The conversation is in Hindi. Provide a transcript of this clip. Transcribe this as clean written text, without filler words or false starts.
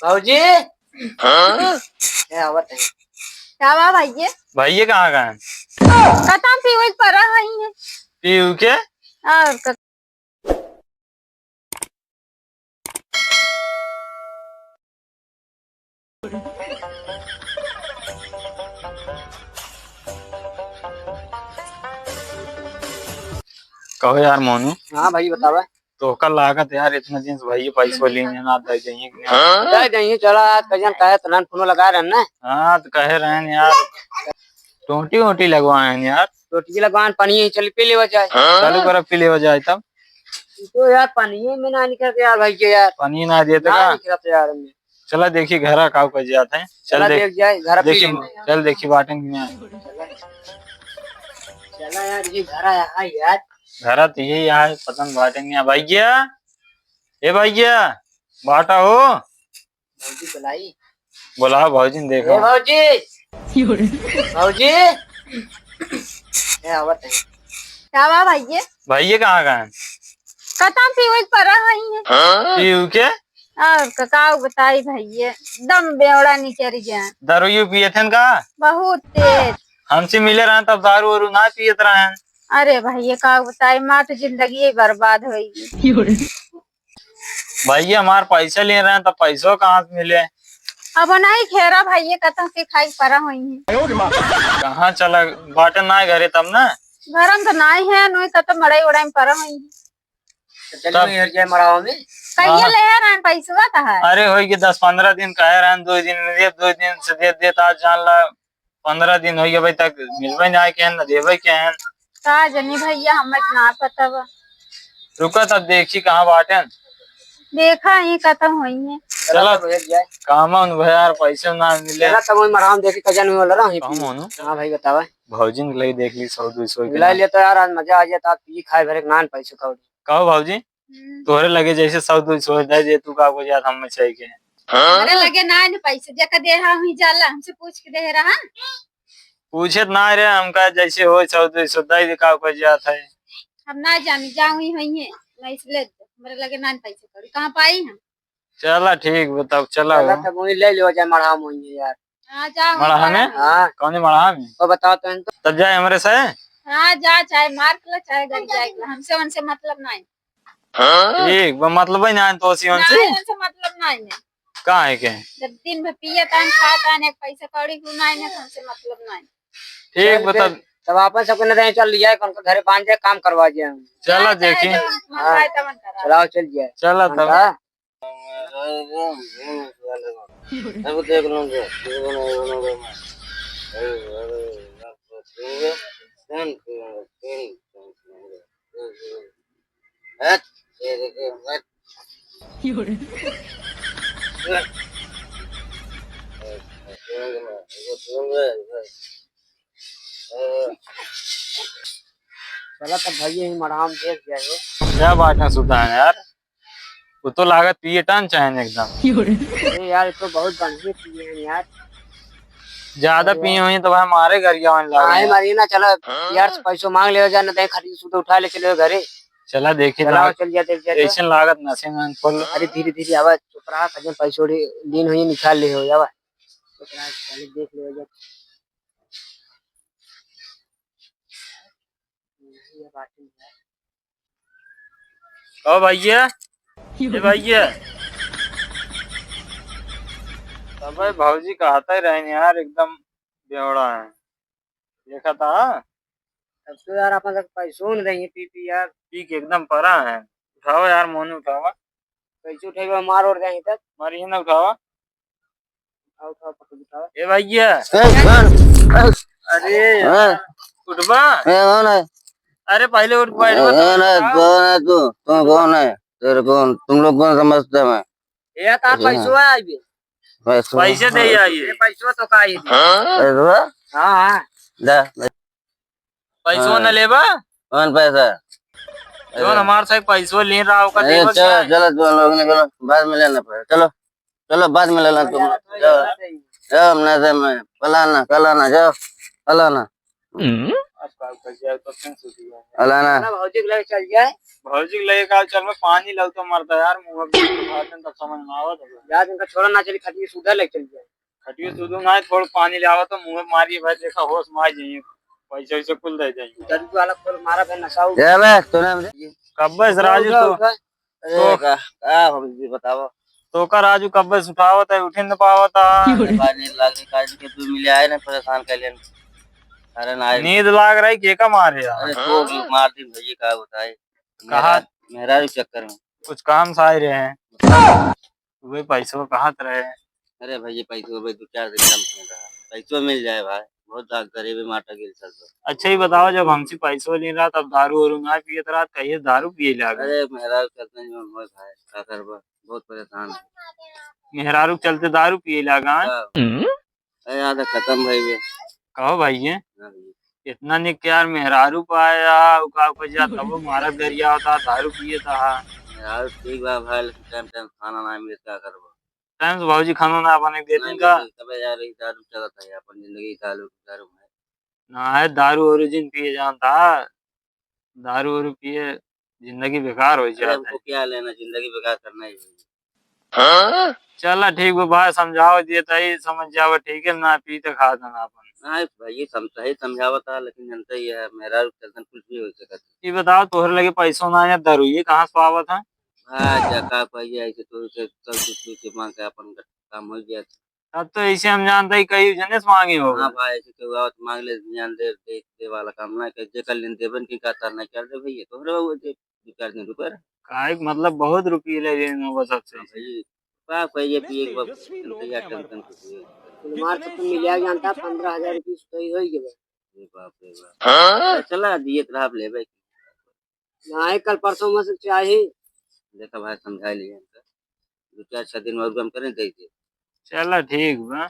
भाऊजी आवत है। क्या हुआ भैया? भैया कहाँ गए? कतम पीवे पर रही है पीयू के और कहो यार मोनू। हाँ भाई बतावा। तो कल लागत यार इतना दिन से भैया पैसा लेने ना दे जाइए कि दे देंगे चला कजन कहे तलन फोन लगा रहे ना। हाँ तो कहे रहे हैं यार टोटी वोटी लगवाए हैं यार। टोटी लगवान पानी चल पी ले जाए। चालू कर पी ले हो जाए तब तो यार पानी में ना निकलते यार भाई के यार पानी ना देते ना का। निकलते यार हमें। चला देखिए घर काव कर जाते हैं। चला देख जाए घर पी देखिए लेंगे। चल देखिए बाटन में चला यार ये घर आया है यार। घर तो यही है पसंद बाटेंगे भैया। ए भैया बाटा हो भाऊजी बुलाई। बुलाओ भाजी ने देखो। ए भाऊजी भाऊजी आवत है। क्या हुआ भैया? भैया कहाँ गए? कतम पीवे पर रही है पीयू के और ककाऊ बताई भैया दम बेवड़ा निकल गया। दारू यू पिए थे का? बहुत तेज। हमसे मिले रहे तब दारू वारू ना पियत रहे। अरे भैया का बताई माँ तो जिंदगी ही बर्बाद होगी। भैया हमारे पैसे ले रहे हैं तब पैसों कहाँ से मिले? अब नहीं खेरा भैया कतम के खाई पर हुई है। कहाँ चला बाटन ना घरे तब ना गरम तो नहीं है नोई कतम मड़ाई उड़ाई में पर हुई है। चलो यार जाए मराओ में। कहिए ले रहा पैसा कहा? अरे हो कि 10-15 दिन कहे रहे 2 दिन में दे 2 दिन से दे देता जान ला 15 दिन हो गया भाई तक मिलवे ना के न देवे के हैं। का जनी भैया हमें ना पता बा। रुका तब देखी कहाँ बाटन देखा ही खत्म हुई है। चला काम यार पैसे ना मिले तब मराम देखी कजन में बोल रहा हूँ। मोनू। हाँ भाई बतावा। भौजी ने लई देख ली 100-200 मिला लिया तो यार आज मजा आ जाता पी खाए भरे नान पैसे का। कहो भाजी तोहरे लगे जैसे 100-200 दे दे तू का को याद हम चाहिए के अरे लगे ना पैसे जका दे रहा हूँ जाला हमसे पूछ के दे रहा। पूछे ना रे हमका जैसे हो 100-200 दे का को जात है। हम ना जानी जाऊँ ही हुई है मैं इसलिए मेरे लगे ना पैसे कौड़ी कहाँ पाई हम। चला ठीक बताओ चला तब ले लियो जाए मराम होंगे यार। हाँ जाओ मड़ा में हाँ कौन मड़ा में तो बताओ तो तब जाए हमारे से। हाँ जा चाहे मार के चाहे घर जाए हमसे उनसे मतलब नहीं। ठीक मतलब ही ना तो सी उनसे उनसे मतलब नहीं है। कहाँ है के जब दिन भर पिए तान खाता है पैसा कौड़ी को नहीं है हमसे मतलब नहीं। ठीक बता तब आपन सबके नहीं चल लिया कौन का घरे बांध जाए काम करवा दिया। चला देखी चलाओ चल जाए चला तब अब देख लूंगे। चला तब भैया ही मराम देख जाए। क्या बात है सुधा है यार वो तो लागत पिए टन चाहे एकदम। अरे यार तो बहुत बढ़िया पिए हैं यार। ज्यादा पिए हुई तो भाई हमारे घर आए मारी ना चला यार पैसों मांग ले जाना दे खरीद सूट उठा ले चले घरे। चला देखी चल जाते ऐसे लागत नशे में फुल। अरे धीरे धीरे आवाज चुप रहा कजन पैसों दिन हुई निकाल ले हो जावा देख ले जा। ओ भैया ये भैया तब भाई भाजी कहता ही रहे यार एकदम बेवड़ा है देखा था। तब तो यार अपन पैसों नहीं रही पी पी यार पी के एकदम परा है। उठाओ यार मोनू उठावा पैसे उठे मार और रहे तक मारी ना उठावा। उठाओ ए भैया अरे उठवा अरे पहले उठ तू कौन है तेरे कौन तुम लोग कौन समझते हैं? ये का पैसों है अभी पैसे दे आइए पैसों तो का ही हाँ पैसों न लेबा कौन पैसा जो हमारे से पैसों ले रहा होगा चलो चलो तुम लोग निकलो बाद में लेना पड़ेगा। चलो चलो बाद में लेना तुम जाओ जाओ अपने से में फलाना फलाना जाओ फलाना। अब का कर जाए तो फिर सुधी है अलाना ना भौजी के लगे चल जाए भौजी के लगे का चल में पानी लग तो मरता यार मुंह में खाते तब समझ में आवत है याद इनका छोड़ा ना चली खटिए सुधर लेके चल जाए खटियो सुधू ना थोड़ा पानी ले आवा तो मुंह में मारिए भाई देखा होश में आ जाइए पैसे वैसे कुल दे जाइए जल्दी वाला खोल मारा बे नशा ये बे तूने मुझे कब्बे राजू तो अरे का हो जी बताओ तो का राजू कब्बे उठावत है उठे न पावत है पानी लागने काज के तू मिले आए ना परेशान कर लेन अरे ना नींद लाग रही के का मारे यार अरे तो भी मार दी भैया का बताए कहा मेरा भी चक्कर में कुछ काम से आए रहे हैं वे पैसों कहाँ रहे अरे भैया पैसे भाई 2-4 दिन कम नहीं रहा पैसों मिल जाए भाई बहुत दाग गरीबी माटा गिर चल तो अच्छा ही बताओ जब हमसे पैसों ले रहा तब दारू वारू ना पिए तो रात कहिए दारू पिए लागे अरे मेरा भी चलते नहीं मन भाई का करबा बहुत परेशान है मेहरारू के चलते दारू पिए लागा अरे याद खत्म भाई वे कहो भाई ये हाँ भैया। इतना निक यार मेहरारू पाया उका जा तब मारा दरिया होता दारू पिए था यार ठीक बा भाई लेकिन टाइम टाइम खाना ना मिले क्या करबो टाइम से भाजी खाना ना बने देते नहीं का मिले तबे यार ये दारू चलत है अपन जिंदगी दारू में ना है दारू और जिन पिए जानता दारू वारू पिए जिंदगी बेकार हो अरे जाता है हमको क्या लेना जिंदगी बेकार करना ही है चला ठीक वो भाई समझाओ देता ही समझ जाओ ठीक है ना पी तो खा देना अपन हाँ भाई सही समझावा था लेकिन जनता ही है मेरा चलतन कुछ भी हो सकता ये बताओ तोहरे लगे पैसों ना या दारू ये कहाँ से पावत है हाँ जका पाइए ऐसे तो उसे सब कुछ मांग के अपन का काम हो गया तब तो ऐसे हम जानते ही कई जने से मांगे हाँ होगा भाई ऐसे तो आवत मांग ले ध्यान दे वाला काम ना कर जे कर लेन देवन की का करना कर दे भैया तो रे वो जे 2-4 दिन रुपए काय मतलब बहुत रुपये ले रहे हैं वो सबसे भाई का कोई भी एक बार भैया टेंशन कुछ मार तो तुम मिलिया जानता 15,000 रुपये तो ही होई गए बाप रे बाप चला दिए तरह ले भाई ना है कल परसों में से चाहिए देखा भाई समझा लिए 2-4 दिन और हम करें दे चला ठीक बा